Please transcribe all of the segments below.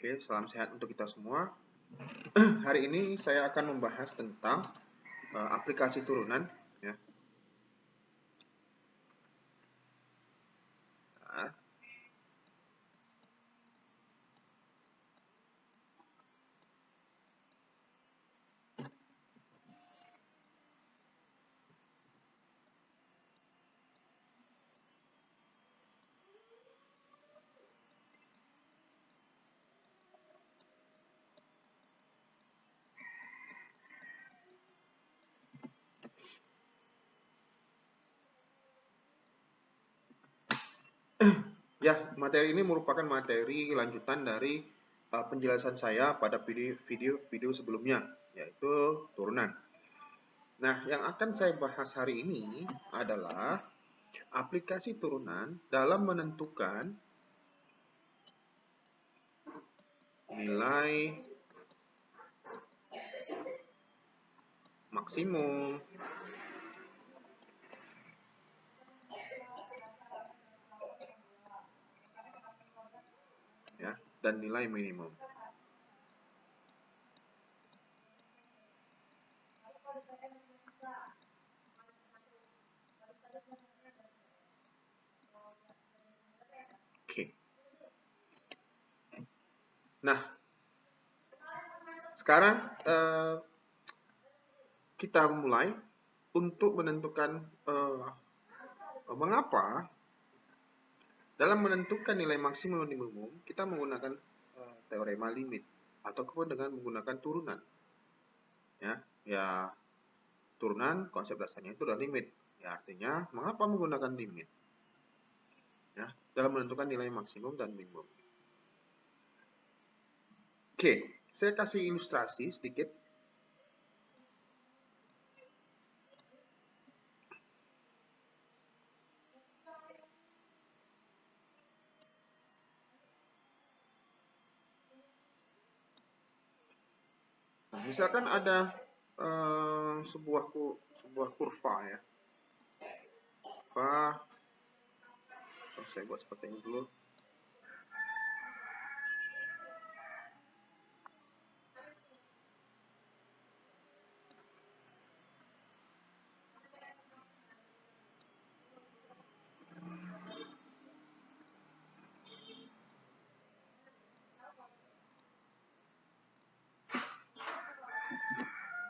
Oke, salam sehat untuk kita semua. Hari ini saya akan membahas tentang aplikasi turunan. Ya. Nah, ya, materi ini merupakan materi lanjutan dari penjelasan saya pada video sebelumnya, yaitu turunan. Nah, yang akan saya bahas hari ini adalah aplikasi turunan dalam menentukan nilai maksimum, ya, dan nilai minimum. Oke. Nah, sekarang kita mulai untuk menentukan mengapa dalam menentukan nilai maksimum dan minimum kita menggunakan teorema limit ataupun dengan menggunakan turunan. Ya, turunan konsep dasarnya itu adalah limit. Ya, artinya mengapa menggunakan limit? Ya, dalam menentukan nilai maksimum dan minimum. Oke, saya kasih ilustrasi sedikit. Nah, misalkan ada sebuah kurva ya. Kurva, saya buat seperti ini dulu.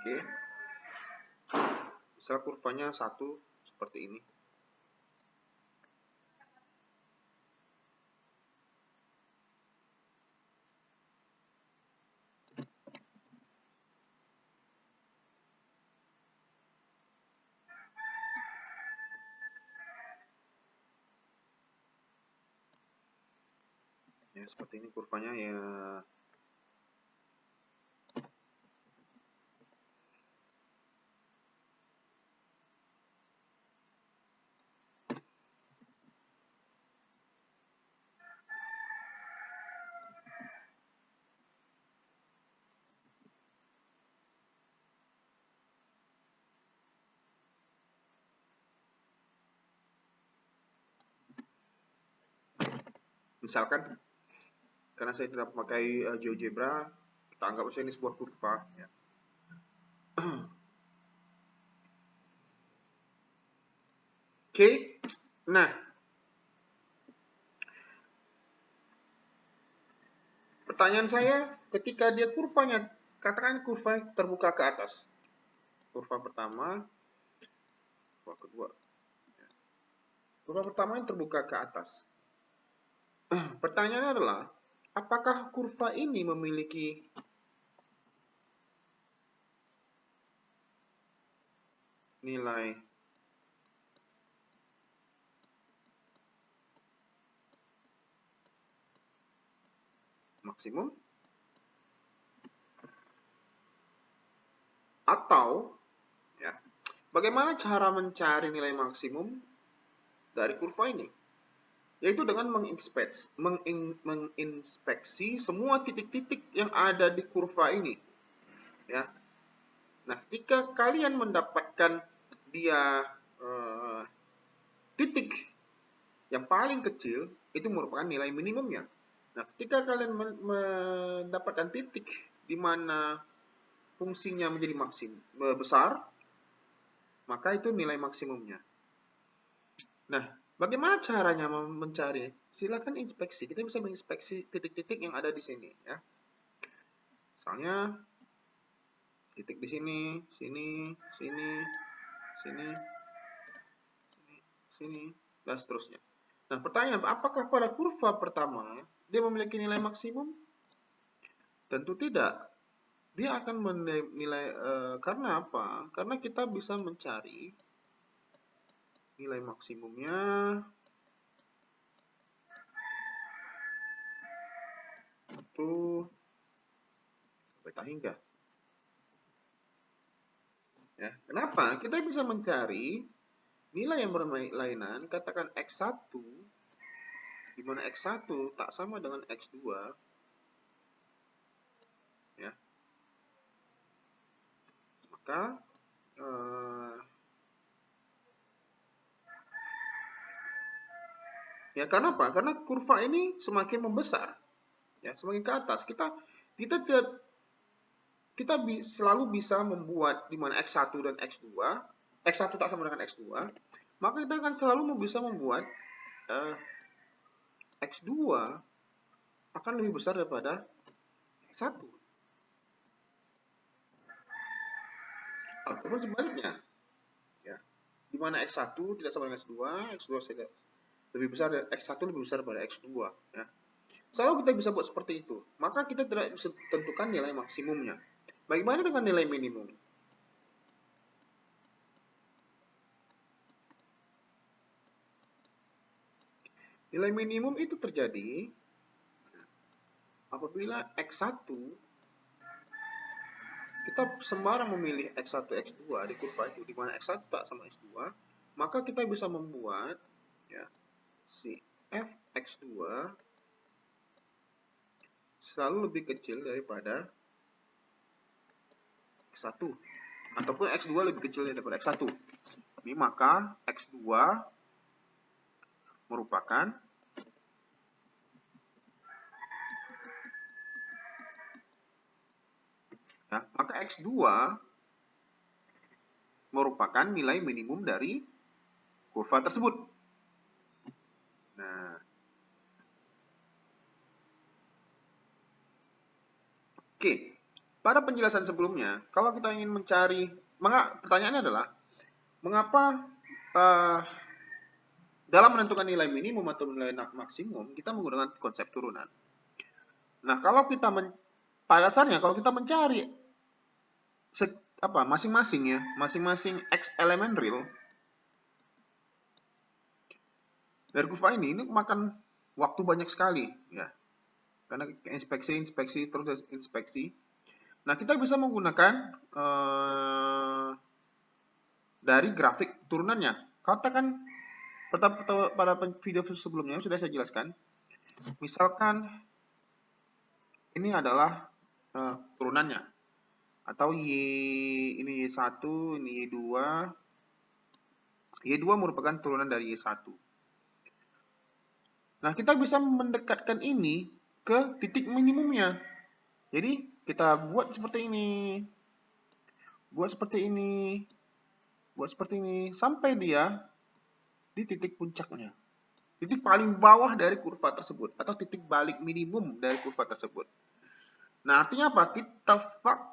Oke. Misal kurvanya 1 seperti ini. Ya, seperti ini kurvanya ya. Misalkan karena saya tidak memakai GeoGebra, kita anggap saja ini sebuah kurva ya. Oke. Nah, pertanyaan saya, ketika dia kurvanya, katakan kurva terbuka ke atas. Kurva pertama, kurva kedua. Kurva pertama yang terbuka ke atas. Pertanyaannya adalah, apakah kurva ini memiliki nilai maksimum? Atau, ya, bagaimana cara mencari nilai maksimum dari kurva ini? Yaitu dengan menginspeksi semua titik-titik yang ada di kurva ini. Ya. Nah, ketika kalian mendapatkan dia titik yang paling kecil, itu merupakan nilai minimumnya. Nah, ketika kalian mendapatkan titik di mana fungsinya menjadi besar, maka itu nilai maksimumnya. Nah, bagaimana caranya mencari? Silakan inspeksi. Kita bisa menginspeksi titik-titik yang ada di sini, ya. Misalnya titik di sini, sini, sini, sini, sini, dan seterusnya. Nah, pertanyaan, apakah pada kurva pertama dia memiliki nilai maksimum? Tentu tidak. Dia akan menilai, karena apa? Karena kita bisa mencari nilai maksimumnya itu sampai hingga. Ya, kenapa? Kita bisa mencari nilai yang berlainan, katakan X1, di mana X1 tak sama dengan X2, ya. Maka ya, karena apa? Karena kurva ini semakin membesar, ya, semakin ke atas. Kita selalu bisa membuat di mana X1 dan X2, X1 tak sama dengan X2, maka kita akan selalu bisa membuat X2 akan lebih besar daripada X1. Ataupun sebaliknya, ya. Di mana X1 tidak sama dengan X2, X2 lebih besar, X1 lebih besar daripada X2, ya. Selalu kita bisa buat seperti itu. Maka kita tidak bisa tentukan nilai maksimumnya. Bagaimana dengan nilai minimum? Nilai minimum itu terjadi apabila X1 kita sembarang memilih X1, X2 di kurva itu, di mana X1 tak sama X2, maka kita bisa membuat, ya, si Fx2 selalu lebih kecil daripada X1, ataupun X2 lebih kecil daripada X1. Ini maka X2 merupakan maka X2 merupakan nilai minimum dari kurva tersebut. Nah, oke. Pada penjelasan sebelumnya, kalau kita ingin mencari, pertanyaannya adalah, mengapa dalam menentukan nilai minimum atau nilai maksimum, kita menggunakan konsep turunan. Nah, kalau kita pada dasarnya kalau kita mencari masing-masing X elemen real dari kurva ini makan waktu banyak sekali, ya. Karena inspeksi terus inspeksi. Nah, kita bisa menggunakan dari grafik turunannya. Katakan pada video sebelumnya sudah saya jelaskan. Misalkan ini adalah turunannya, atau ini Y1, ini Y2. Y2 merupakan turunan dari Y1. Nah, kita bisa mendekatkan ini ke titik minimumnya. Jadi, kita buat seperti ini. Buat seperti ini. Buat seperti ini. Sampai dia di titik puncaknya. Titik paling bawah dari kurva tersebut. Atau titik balik minimum dari kurva tersebut. Nah, artinya apa?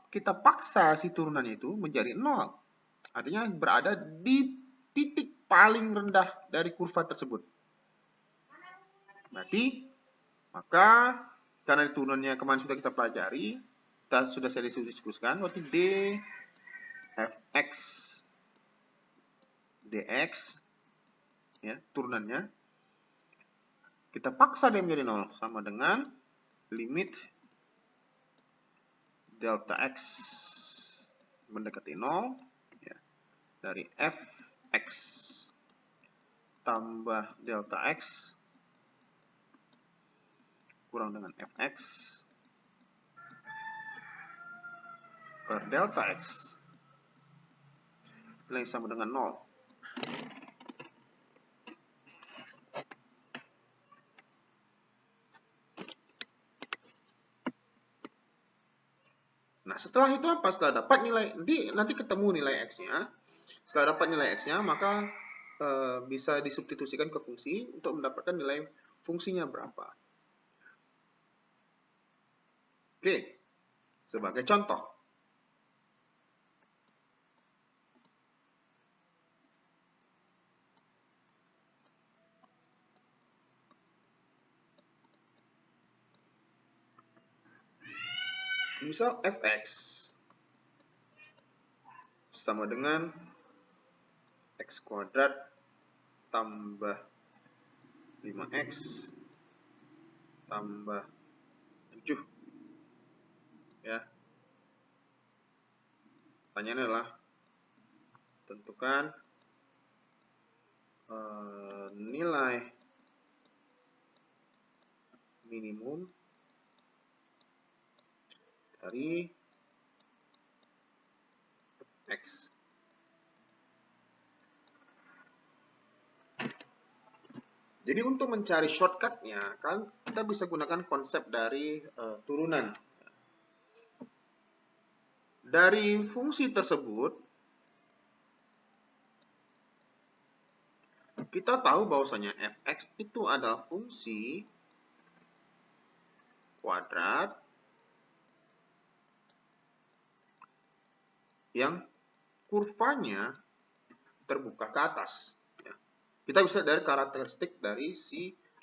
Kita paksa si turunan itu menjadi 0. Artinya berada di titik paling rendah dari kurva tersebut. Berarti, maka karena turunannya kemarin sudah kita pelajari, sudah saya diskusikan, berarti D Fx dx, ya, turunannya, kita paksa dia menjadi 0, sama dengan limit delta x mendekati 0, ya, dari Fx tambah delta x kurang dengan Fx per delta x yang sama dengan 0. Nah, setelah itu apa? Setelah dapat nilai, nanti ketemu nilai X-nya. Setelah dapat nilai X-nya, maka bisa disubstitusikan ke fungsi untuk mendapatkan nilai fungsinya berapa. Oke, sebagai contoh. Misal fx sama dengan x kuadrat tambah 5x tambah 7. Ya. Pertanyaannya adalah tentukan nilai minimum dari x. Jadi untuk mencari shortcutnya, kan kita bisa gunakan konsep dari turunan. Dari fungsi tersebut, kita tahu bahwasanya fx itu adalah fungsi kuadrat yang kurvanya terbuka ke atas. Ya. Kita bisa dari karakteristik dari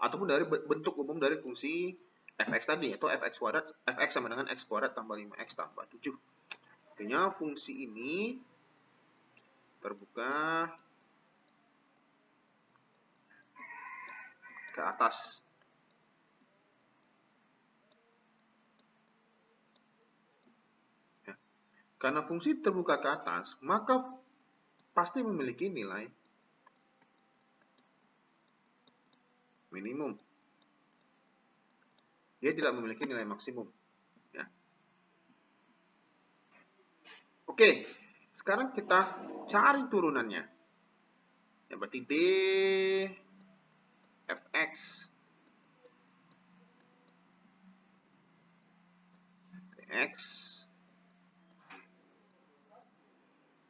ataupun dari bentuk umum dari fungsi fx tadi, yaitu fx kuadrat, fx sama dengan x kuadrat tambah 5x tambah 7. Artinya fungsi ini terbuka ke atas. Ya. Karena fungsi terbuka ke atas, maka pasti memiliki nilai minimum. Dia tidak memiliki nilai maksimum. Ya. Oke, sekarang kita cari turunannya. Ya, berarti D fx dx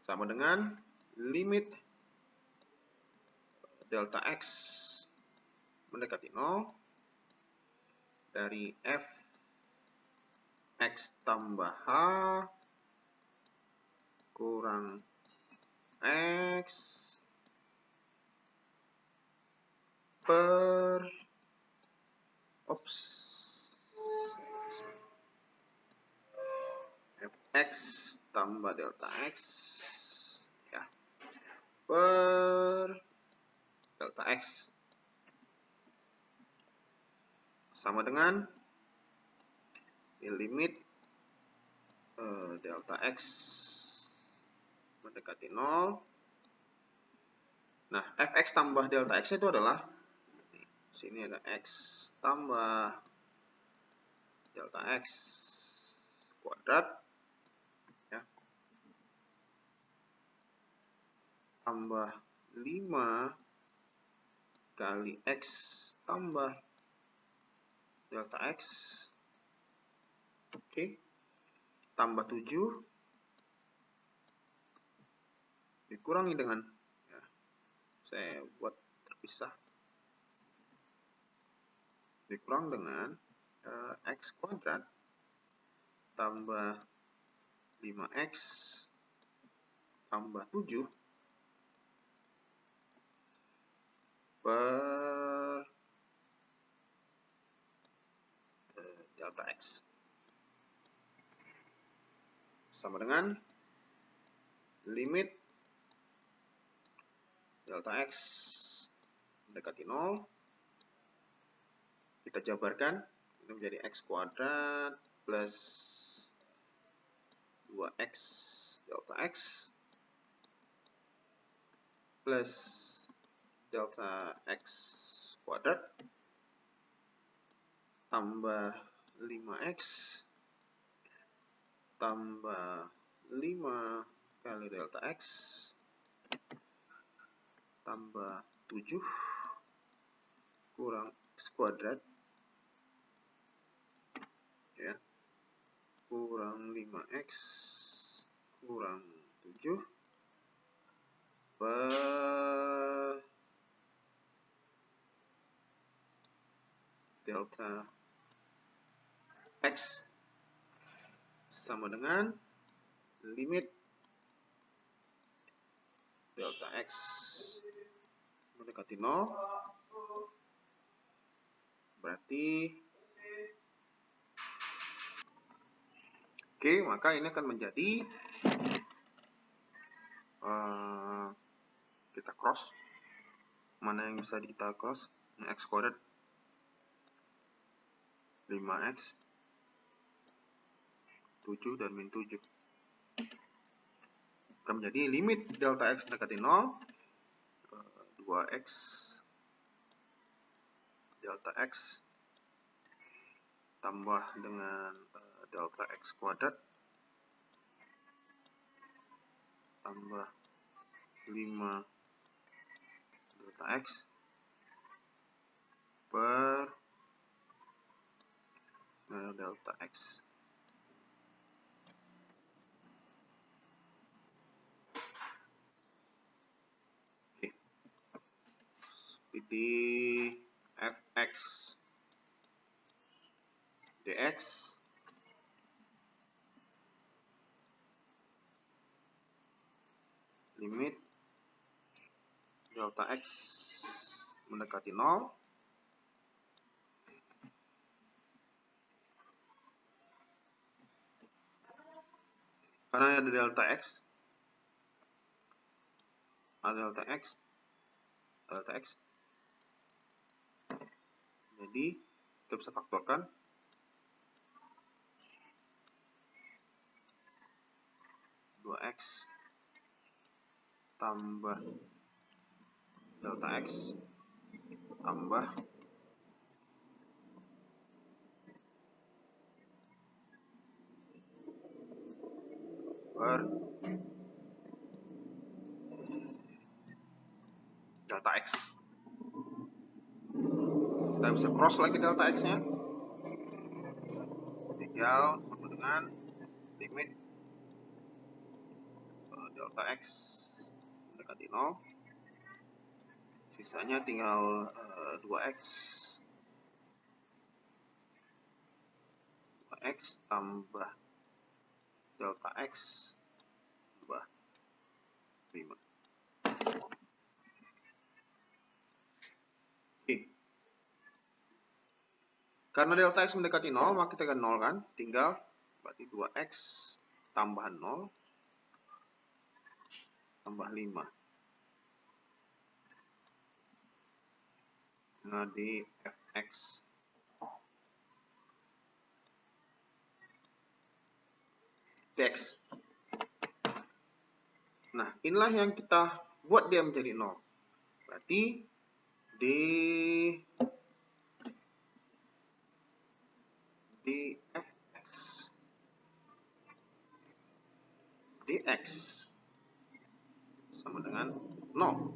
sama dengan limit delta x mendekati 0 dari f x tambah h kurang x per fx tambah delta x ya per delta x sama dengan limit delta x mendekati 0. Nah, fx tambah delta x itu adalah sini ada x tambah delta x kuadrat ya tambah 5 kali x tambah delta x tambah 7 dikurangi dengan ya, saya buat terpisah dikurang dengan x kuadrat tambah 5x tambah 7 per delta x sama dengan limit delta x mendekati 0. Kita jabarkan ini menjadi x kuadrat plus 2x delta x plus delta x kuadrat tambah 5x tambah 5 kali delta x tambah 7 kurang x kuadrat ya kurang 5x kurang 7 per delta x sama dengan limit delta x mendekati 0, berarti oke, maka ini akan menjadi kita cross, mana yang bisa kita cross, x kuadrat 5x 7 dan min 7 akan menjadi limit delta x mendekati 0, 2x delta x tambah dengan delta x kuadrat tambah 5 delta x per delta x. Oke. Di fx dx limit delta x mendekati 0, karena ada delta x, jadi kita bisa faktorkan 2x tambah delta x tambah per delta x. Kita bisa cross lagi delta x-nya, tinggal sama dengan limit delta x mendekati 0, sisanya tinggal 2x tambah delta x tambah 5. Oke. Karena delta x mendekati 0, maka kita akan 0 kan, tinggal berarti 2x tambah 0 tambah 5. Nah, di fx dx. Nah, inilah yang kita buat dia menjadi 0. Berarti di fx dx sama dengan 0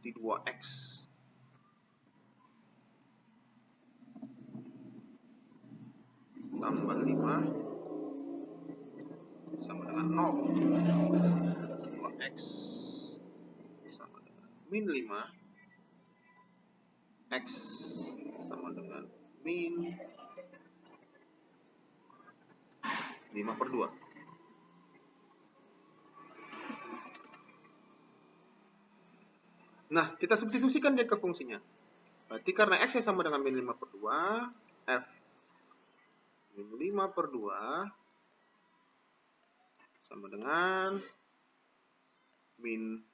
di 2x tambah 5 sama dengan 0, 2x sama dengan min 5, x sama dengan min 5/2. Nah, kita substitusikan dia ke fungsinya. Berarti karena x sama dengan min 5/2, f min 5/2 sama dengan min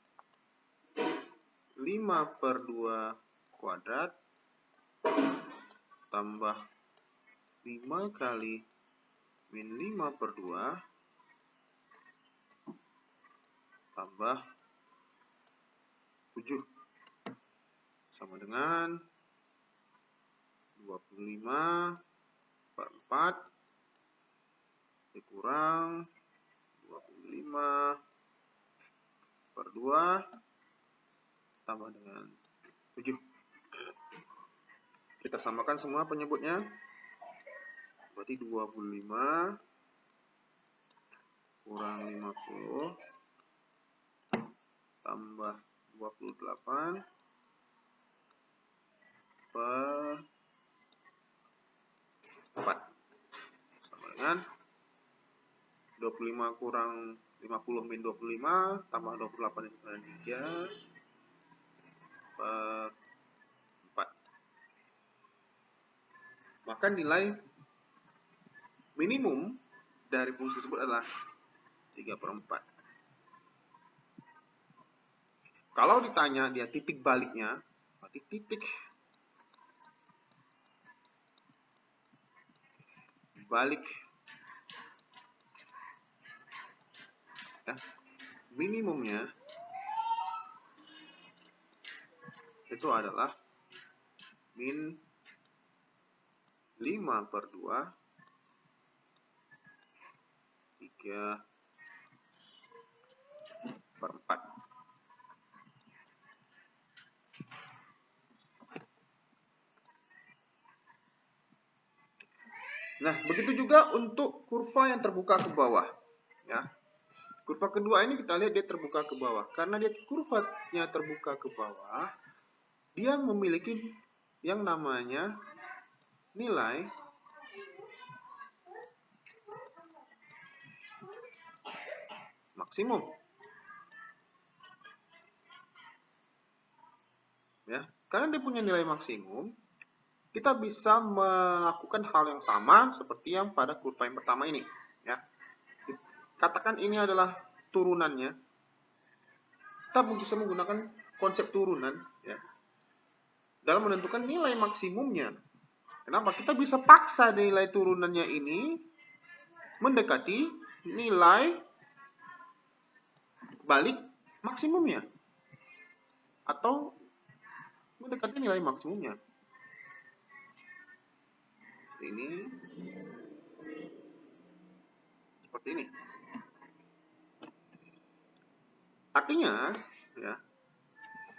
5/2 kuadrat tambah 5 kali min 5/2 tambah 7 sama dengan 25/4 dikurang 25/2 tambah dengan 7. Kita samakan semua penyebutnya. Berarti 25 kurang 50 tambah 28 per 4 sama dengan 25 kurang 50 min 25 tambah 28 itu 3 per 4. Maka nilai minimum dari fungsi tersebut adalah 3/4. Kalau ditanya dia titik baliknya, berarti titik balik ya, minimumnya itu adalah min 5/2 3/4. Nah, begitu juga untuk kurva yang terbuka ke bawah. Ya. Kurva kedua ini kita lihat dia terbuka ke bawah. Karena dia kurvanya terbuka ke bawah, dia memiliki yang namanya nilai maksimum. Ya, karena dia punya nilai maksimum, kita bisa melakukan hal yang sama seperti yang pada kurva yang pertama ini. Ya, katakan ini adalah turunannya. Kita bisa menggunakan konsep turunan, ya, dalam menentukan nilai maksimumnya. Kenapa? Kita bisa paksa nilai turunannya ini mendekati nilai balik maksimumnya atau mendekati nilai maksimumnya. Seperti ini. Artinya, ya,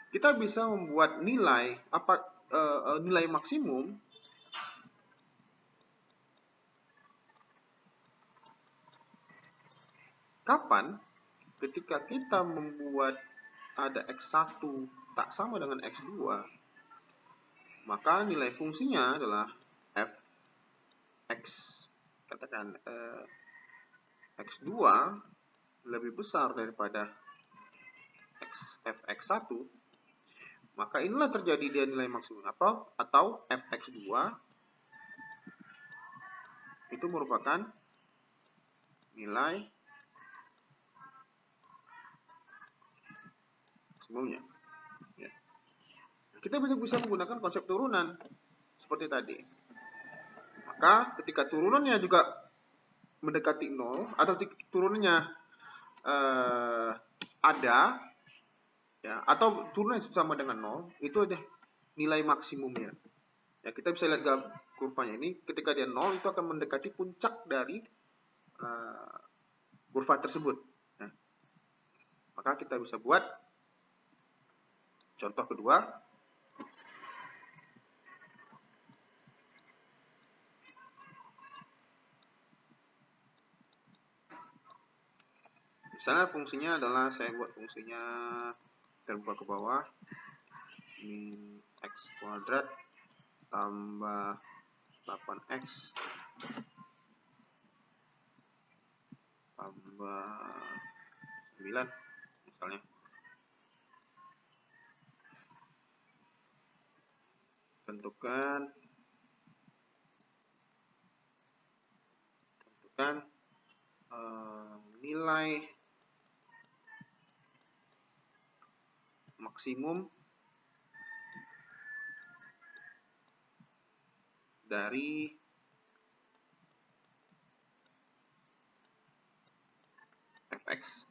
kita bisa membuat nilai nilai maksimum kapan? Ketika kita membuat ada X1 tak sama dengan X2, maka nilai fungsinya adalah fx, katakan X2 lebih besar daripada fx1, maka inilah terjadi dia nilai maksimum atau fx2 itu merupakan nilai maksimumnya. Ya. Kita bisa menggunakan konsep turunan seperti tadi. Maka ketika turunannya juga mendekati 0 atau turunannya ada, ya, atau turunannya sama dengan 0, itu ada nilai maksimumnya. Ya, kita bisa lihat kurvanya ini, ketika dia 0 itu akan mendekati puncak dari kurva tersebut. Ya. Maka kita bisa buat contoh kedua. Misalnya fungsinya adalah, saya buat fungsinya terbuka ke bawah, min x kuadrat tambah 8x tambah 9 misalnya. Tentukan nilai maksimum dari fx.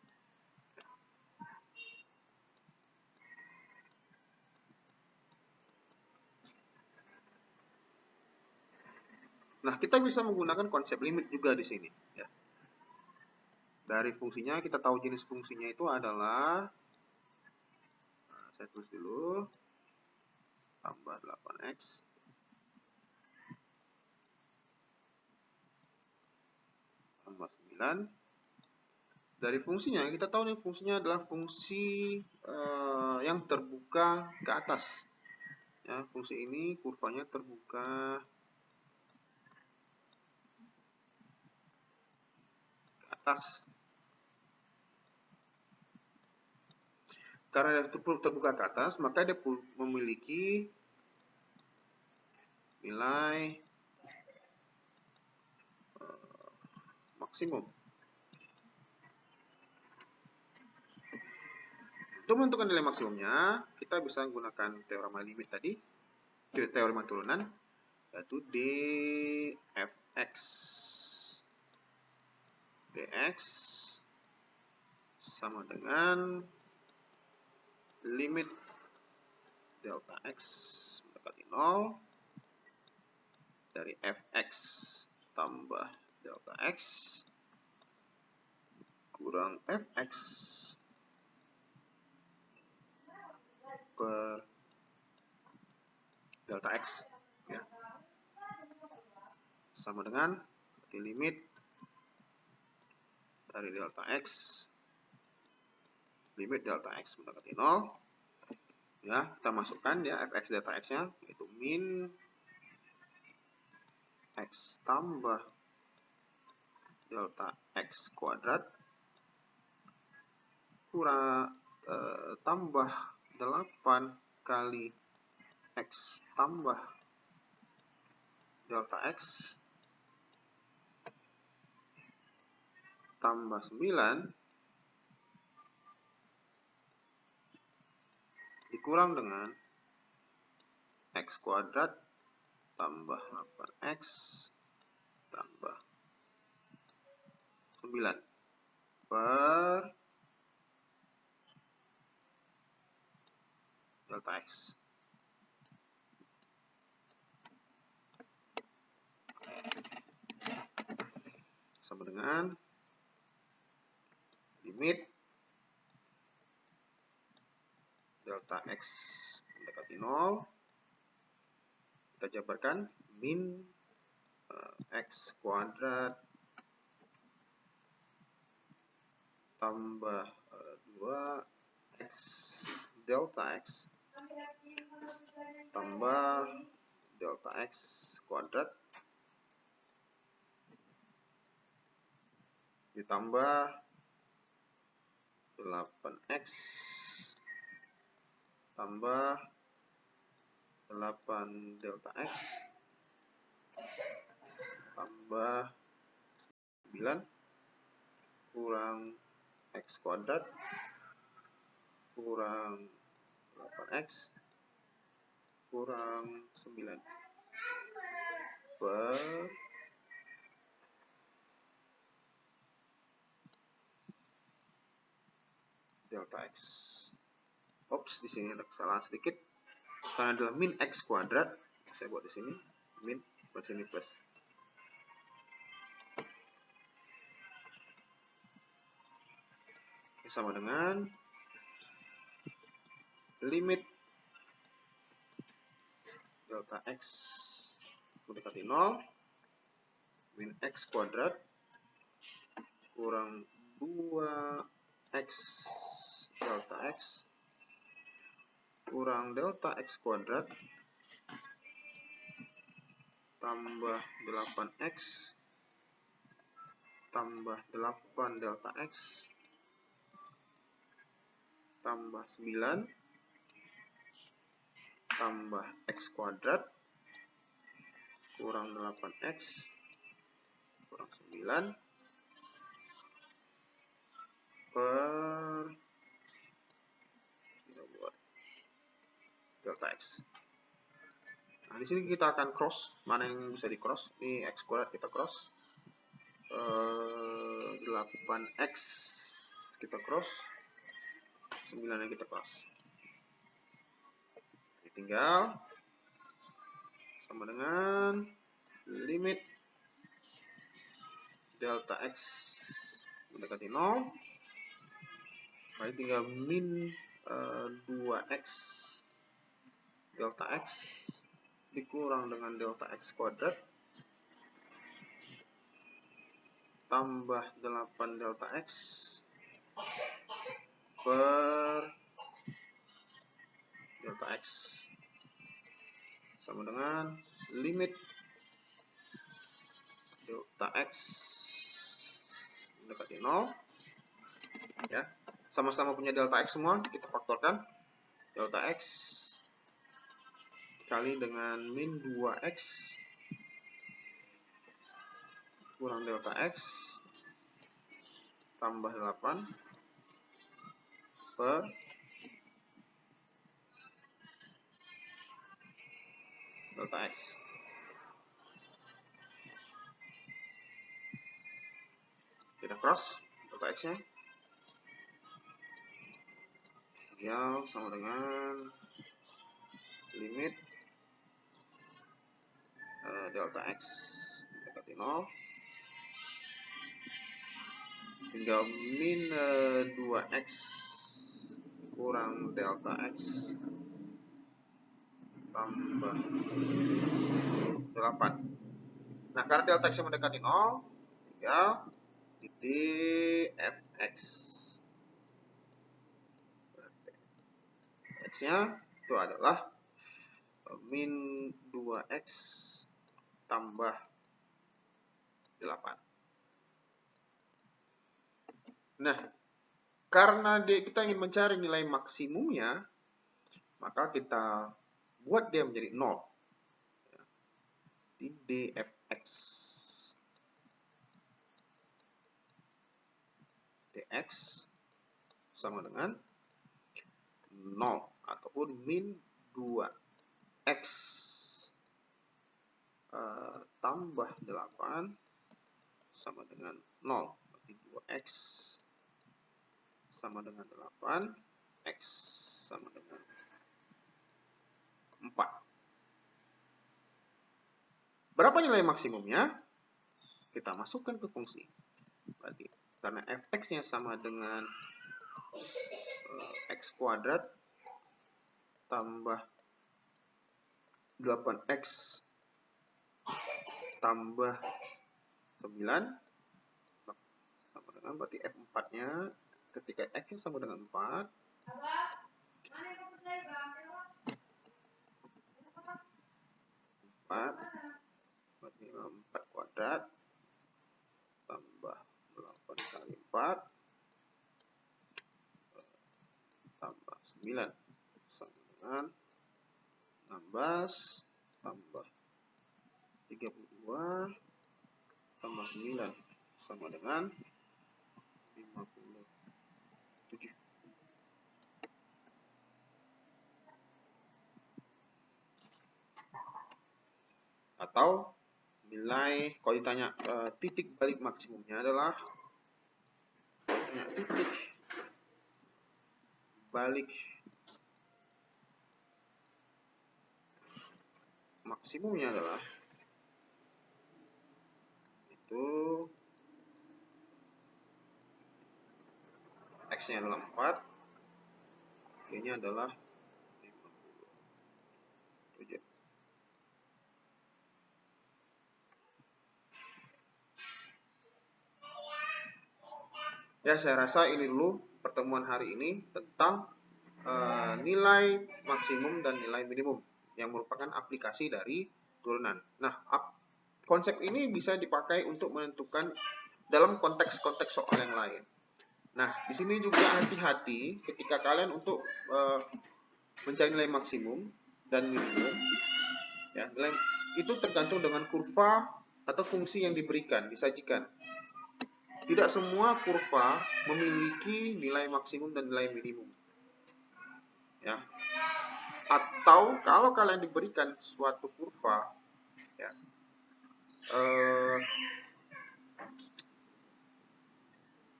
Nah, kita bisa menggunakan konsep limit juga di sini. Ya. Dari fungsinya, kita tahu jenis fungsinya itu adalah, saya tulis dulu, tambah 8x tambah 9. Dari fungsinya, kita tahu nih fungsinya adalah fungsi yang terbuka ke atas. Ya, fungsi ini kurvanya terbuka ke atas. Karena dia terbuka ke atas, maka dia memiliki nilai maksimum. Untuk menentukan nilai maksimumnya, kita bisa menggunakan teorema limit tadi, teorema turunan, yaitu dfx dx sama dengan limit delta x mendekati 0 dari fx tambah delta x kurang fx per delta x, ya. Sama dengan limit dari delta x, limit delta x mendekati 0, ya, kita masukkan ya fx delta x-nya, yaitu min x tambah delta x kuadrat kurang tambah 8 kali x tambah delta x tambah 9 dikurang dengan x kuadrat tambah 8x tambah 9 per delta x. Sama dengan limit delta x mendekati 0, kita jabarkan min x kuadrat tambah 2x delta x tambah delta x kuadrat ditambah 8x tambah 8 delta x tambah 9 kurang x kuadrat kurang 8x kurang 9 per delta x. Ops, di sini ada kesalahan sedikit. Karena adalah min x kuadrat, saya buat di sini min, buat sini plus. Sama dengan limit delta x mendekati 0 min x kuadrat kurang 2x delta x kurang delta x kuadrat tambah 8x tambah 8 delta x tambah 9 tambah x kuadrat kurang 8x kurang 9 per, kita buat delta x. Nah, di sini kita akan cross, mana yang bisa di cross. Ini x kuadrat kita cross, 8x kita cross, 9 yang kita cross. Ini tinggal sama dengan limit delta x mendekati 0. Nah, ini tinggal min 2x delta x dikurang dengan delta x kuadrat tambah 8 delta X per delta X sama dengan limit delta X mendekati 0, ya. Sama-sama punya delta X semua, kita faktorkan. Delta X kali dengan min 2X kurang delta X tambah 8 per delta X. Kita cross delta X-nya. Ya, sama dengan limit delta X mendekati 0 tinggal min 2X kurang delta X tambah 8. Nah, karena delta X mendekati 0, tinggal titik Fx. X-nya itu adalah min 2X tambah 8. Nah, karena kita ingin mencari nilai maksimumnya, maka kita buat dia menjadi 0 di dfx. Dx sama dengan 0 ataupun min 2x tambah 8 sama dengan 0. Berarti 2x sama dengan 8, x sama dengan 4. Berapa nilai maksimumnya? Kita masukkan ke fungsi. Berarti karena fx-nya sama dengan x kuadrat tambah 8x tambah 9 sama dengan, berarti f4-nya ketika x-nya sama dengan 4, berarti 4 kuadrat tambah 8 kali 4 tambah 9 sama dengan 16 tambah 32 tambah 9 sama dengan 57. Atau nilai, kalau ditanya titik balik maksimumnya adalah titik balik maksimumnya adalah itu x-nya adalah 4, y-nya adalah 57. Ya, saya rasa ini dulu pertemuan hari ini tentang nilai maksimum dan nilai minimum yang merupakan aplikasi dari turunan. Nah, konsep ini bisa dipakai untuk menentukan dalam konteks-konteks soal yang lain. Nah, di sini juga hati-hati ketika kalian untuk mencari nilai maksimum dan minimum. Ya, nilai itu tergantung dengan kurva atau fungsi yang diberikan, disajikan. Tidak semua kurva memiliki nilai maksimum dan nilai minimum. Ya. Atau kalau kalian diberikan suatu kurva, ya,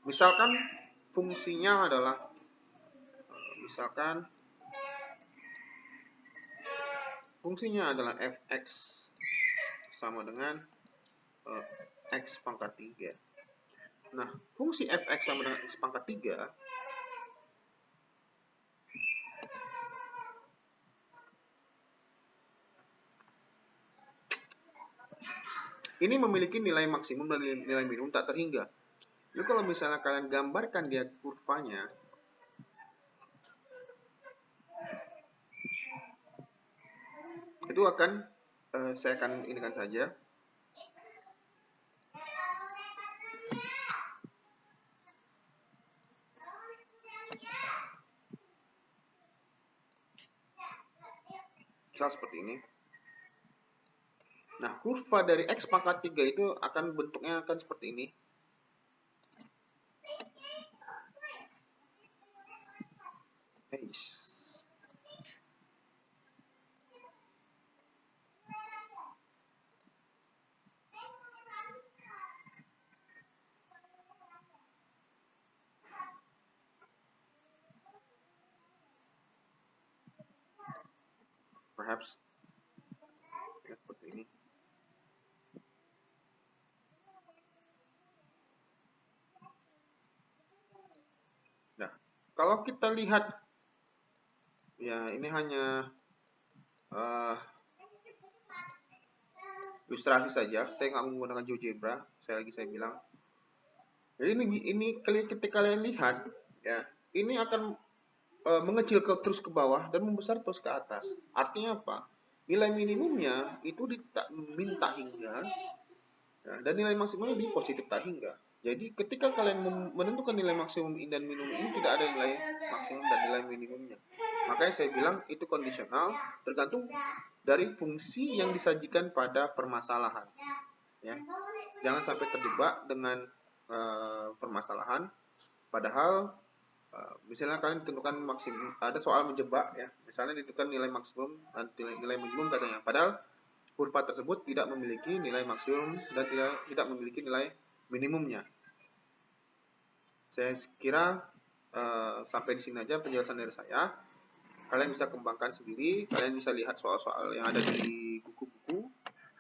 misalkan fungsinya adalah fx sama dengan x pangkat 3. Nah, fungsi fx sama dengan x pangkat 3 ini memiliki nilai maksimum dan nilai minimum tak terhingga. Jadi kalau misalnya kalian gambarkan dia kurvanya, itu akan saya akan inikan saja. Misal seperti ini. Nah, kurva dari X pangkat 3 itu akan bentuknya akan seperti ini. Perhaps ya, seperti ini. Nah, kalau kita lihat, ya ini hanya ilustrasi saja. Saya nggak menggunakan GeoGebra. Saya bilang. Jadi ini ketika kalian lihat, ya ini akan mengecil terus ke bawah dan membesar terus ke atas. Artinya apa? Nilai minimumnya itu di min tak hingga, ya, dan nilai maksimumnya di positif tak hingga. Jadi ketika kalian menentukan nilai maksimum dan minimum ini tidak ada nilai maksimum dan nilai minimumnya. Makanya saya bilang itu kondisional, tergantung dari fungsi yang disajikan pada permasalahan. Ya, jangan sampai terjebak dengan permasalahan. Padahal misalnya kalian tentukan maksimum, ada soal menjebak ya. Misalnya ditentukan nilai maksimum dan nilai minimum katanya. Padahal kurva tersebut tidak memiliki nilai maksimum dan tidak memiliki nilai minimumnya. Saya kira sampai di sini aja penjelasan dari saya. Kalian bisa kembangkan sendiri, kalian bisa lihat soal-soal yang ada di buku-buku,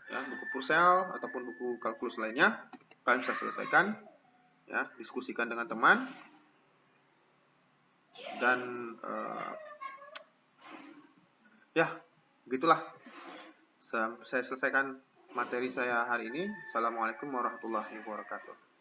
ya, buku Purcell ataupun buku kalkulus lainnya. Kalian bisa selesaikan, ya, diskusikan dengan teman, dan ya, begitulah. Saya selesaikan materi saya hari ini. Assalamualaikum warahmatullahi wabarakatuh.